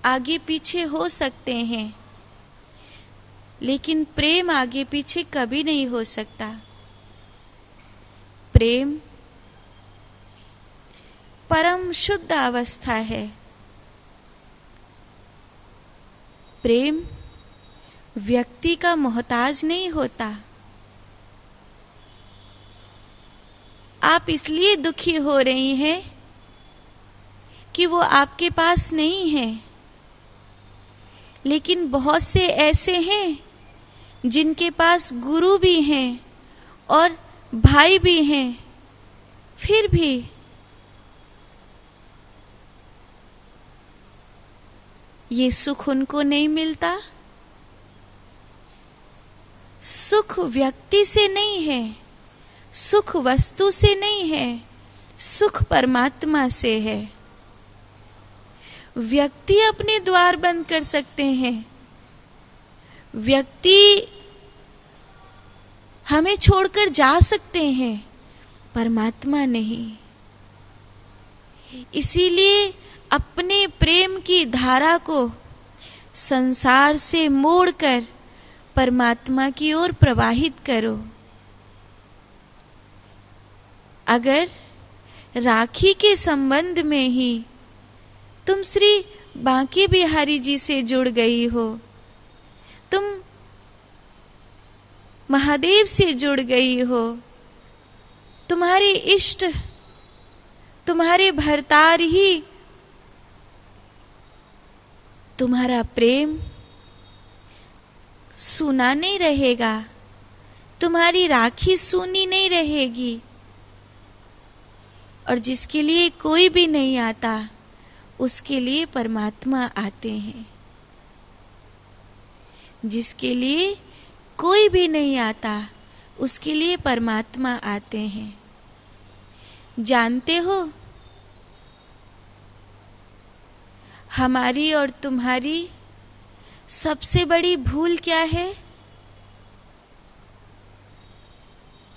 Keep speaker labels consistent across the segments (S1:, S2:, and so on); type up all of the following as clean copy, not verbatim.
S1: आगे पीछे हो सकते हैं, लेकिन प्रेम आगे पीछे कभी नहीं हो सकता। प्रेम परम शुद्ध अवस्था है। प्रेम व्यक्ति का मोहताज नहीं होता। आप इसलिए दुखी हो रही हैं कि वो आपके पास नहीं है, लेकिन बहुत से ऐसे हैं जिनके पास गुरु भी हैं और भाई भी हैं, फिर भी ये सुख उनको नहीं मिलता। सुख व्यक्ति से नहीं है, सुख वस्तु से नहीं है, सुख परमात्मा से है। व्यक्ति अपने द्वार बंद कर सकते हैं, व्यक्ति हमें छोड़कर जा सकते हैं, परमात्मा नहीं। इसीलिए अपने प्रेम की धारा को संसार से मोड़कर परमात्मा की ओर प्रवाहित करो। अगर राखी के संबंध में ही तुम श्री बांके बिहारी जी से जुड़ गई हो, तुम महादेव से जुड़ गई हो, तुम्हारे इष्ट, तुम्हारे भरतार ही तुम्हारा प्रेम सूना नहीं रहेगा, तुम्हारी राखी सूनी नहीं रहेगी। और जिसके लिए कोई भी नहीं आता, उसके लिए परमात्मा आते हैं। जिसके लिए कोई भी नहीं आता, उसके लिए परमात्मा आते हैं। जानते हो, हमारी और तुम्हारी सबसे बड़ी भूल क्या है?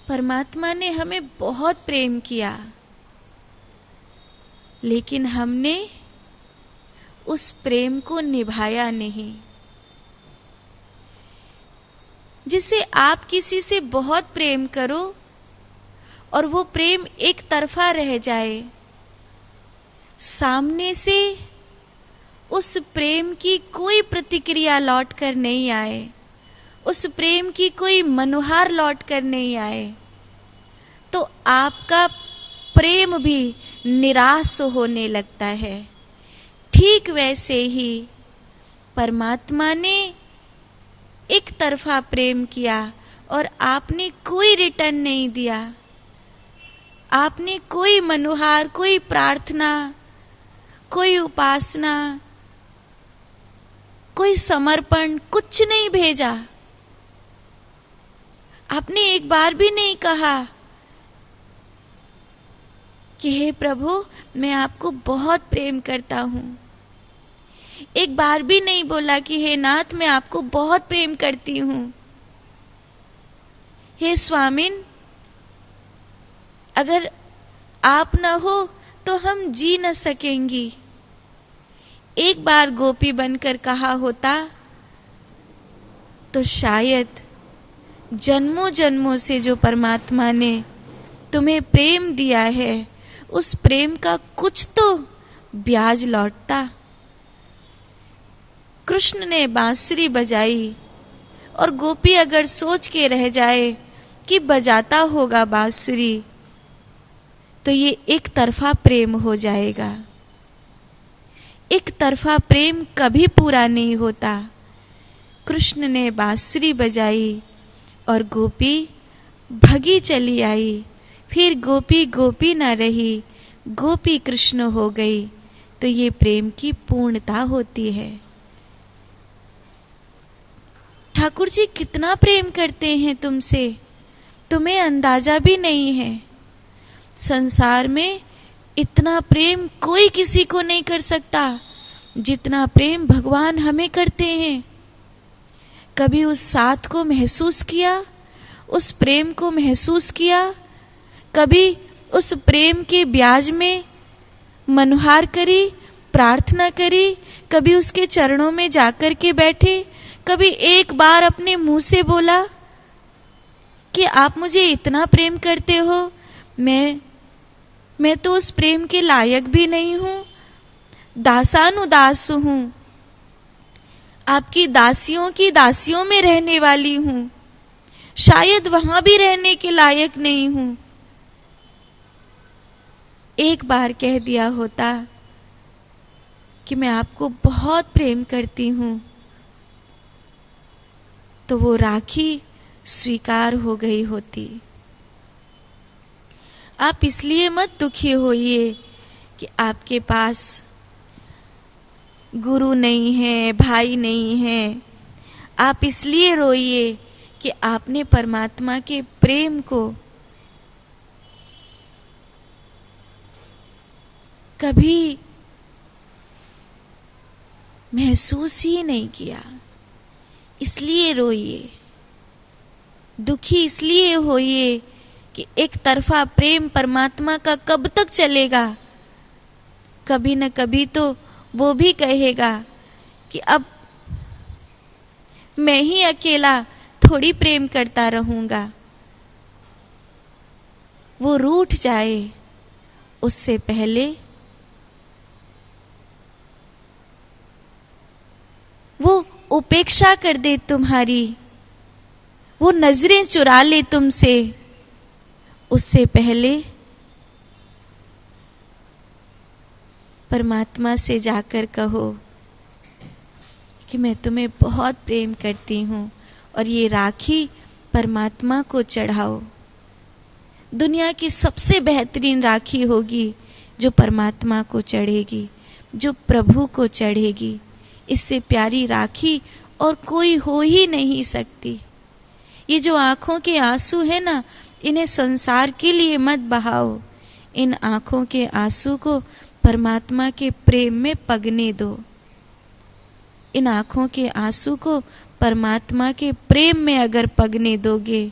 S1: परमात्मा ने हमें बहुत प्रेम किया, लेकिन हमने उस प्रेम को निभाया नहीं। जिसे आप किसी से बहुत प्रेम करो और वो प्रेम एक तरफा रह जाए, सामने से उस प्रेम की कोई प्रतिक्रिया लौट कर नहीं आए, उस प्रेम की कोई मनुहार लौट कर नहीं आए, तो आपका प्रेम भी निराश होने लगता है। ठीक वैसे ही परमात्मा ने एक तरफा प्रेम किया और आपने कोई रिटर्न नहीं दिया। आपने कोई मनुहार, कोई प्रार्थना, कोई उपासना, कोई समर्पण, कुछ नहीं भेजा। आपने एक बार भी नहीं कहा कि हे प्रभु, मैं आपको बहुत प्रेम करता हूं। एक बार भी नहीं बोला कि हे नाथ, मैं आपको बहुत प्रेम करती हूं। हे स्वामिन, अगर आप न हो तो हम जी न सकेंगी। एक बार गोपी बनकर कहा होता तो शायद जन्मों जन्मों से जो परमात्मा ने तुम्हें प्रेम दिया है, उस प्रेम का कुछ तो ब्याज लौटता। कृष्ण ने बांसुरी बजाई और गोपी अगर सोच के रह जाए कि बजाता होगा बांसुरी, तो ये एक तरफा प्रेम हो जाएगा। एक तरफा प्रेम कभी पूरा नहीं होता। कृष्ण ने बांसुरी बजाई और गोपी भगी चली आई। फिर गोपी गोपी न रही, गोपी कृष्ण हो गई। तो ये प्रेम की पूर्णता होती है। ठाकुर जी कितना प्रेम करते हैं तुमसे, तुम्हें अंदाजा भी नहीं है। संसार में इतना प्रेम कोई किसी को नहीं कर सकता जितना प्रेम भगवान हमें करते हैं। कभी उस साथ को महसूस किया, उस प्रेम को महसूस किया? कभी उस प्रेम के ब्याज में मनुहार करी, प्रार्थना करी, कभी उसके चरणों में जाकर के बैठे, कभी एक बार अपने मुंह से बोला कि आप मुझे इतना प्रेम करते हो, मैं तो उस प्रेम के लायक भी नहीं हूं, दासानुदास हूं, आपकी दासियों की दासियों में रहने वाली हूं, शायद वहां भी रहने के लायक नहीं हूं। एक बार कह दिया होता कि मैं आपको बहुत प्रेम करती हूं, तो वो राखी स्वीकार हो गई होती। आप इसलिए मत दुखी होइए कि आपके पास गुरु नहीं है, भाई नहीं है। आप इसलिए रोइए कि आपने परमात्मा के प्रेम को कभी महसूस ही नहीं किया, इसलिए रोइए। दुखी इसलिए होइए कि एक तरफा प्रेम परमात्मा का कब तक चलेगा। कभी न कभी तो वो भी कहेगा कि अब मैं ही अकेला थोड़ी प्रेम करता रहूंगा। वो रूठ जाए उससे पहले वो उपेक्षा कर दे तुम्हारी, वो नजरें चुरा ले तुमसे, उससे पहले परमात्मा से जाकर कहो कि मैं तुम्हें बहुत प्रेम करती हूँ, और ये राखी परमात्मा को चढ़ाओ। दुनिया की सबसे बेहतरीन राखी होगी जो परमात्मा को चढ़ेगी, जो प्रभु को चढ़ेगी। इससे प्यारी राखी और कोई हो ही नहीं सकती। ये जो आंखों के आंसू है ना, इन्हें संसार के लिए मत बहाओ। इन आंखों के आंसू को परमात्मा के प्रेम में पगने दो। इन आंखों के आंसू को परमात्मा के प्रेम में अगर पगने दोगे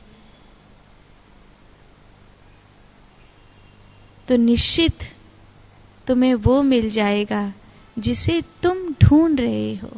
S1: तो निश्चित तुम्हें वो मिल जाएगा जिसे तुम ढूंढ रहे हो।